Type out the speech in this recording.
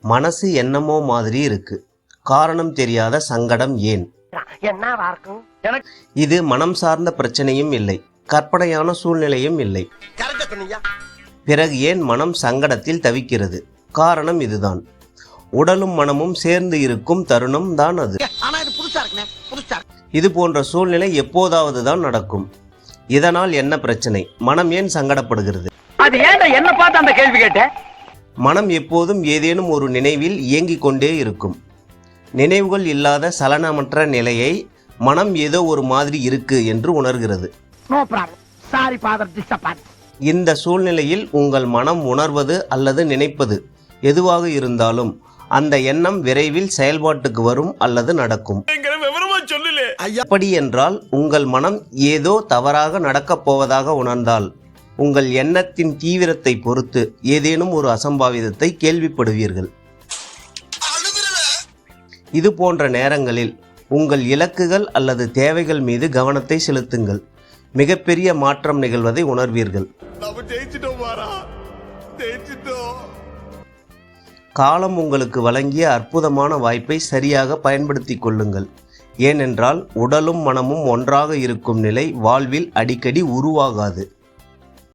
மனசு என்னமோ மாதிரி இருக்கு, காரணம் தெரியாத சங்கடம் ஏன்? இது மனம் சார்ந்த பிரச்சனையும் இல்லை, கற்பனையான சூழ்நிலையும் இல்லை. பிறகு ஏன் மனம் சங்கடத்தில் தவிக்கிறது? காரணம் இதுதான், உடலும் மனமும் சேர்ந்து இருக்கும் தருணம் தான் அது. இது போன்ற சூழ்நிலை எப்போதாவது தான் நடக்கும். இதனால் என்ன பிரச்சனை? மனம் ஏன் சங்கடப்படுகிறது? மனம் எப்போதும் ஏதேனும் ஒரு நினைவில் இயங்கிக் கொண்டே இருக்கும். நினைவுகள் இல்லாத சலனமற்ற நிலையை மனம் ஏதோ ஒரு மாதிரி இருக்கு என்று உணர்கிறது. இந்த சூழ்நிலையில் உங்கள் மனம் உணர்வது அல்லது நினைப்பது எதுவாக இருந்தாலும் அந்த எண்ணம் விரைவில் செயல்பாட்டுக்கு வரும் அல்லது நடக்கும். அப்படி என்றால் உங்கள் மனம் ஏதோ தவறாக நடக்கப் போவதாக உணர்ந்தால் உங்கள் எண்ணத்தின் தீவிரத்தை பொறுத்து ஏதேனும் ஒரு அசம்பாவிதத்தை கேள்விப்படுவீர்கள். இது போன்ற நேரங்களில் உங்கள் இலக்குகள் அல்லது தேவைகள் மீது கவனத்தை செலுத்துங்கள். மிகப்பெரிய மாற்றம் நிகழ்வதை உணர்வீர்கள். காலம் உங்களுக்கு வழங்கிய அற்புதமான வாய்ப்பை சரியாக பயன்படுத்தி கொள்ளுங்கள். ஏனென்றால் உடலும் மனமும் ஒன்றாக இருக்கும் நிலை வாழ்வில் அடிக்கடி உருவாகாது.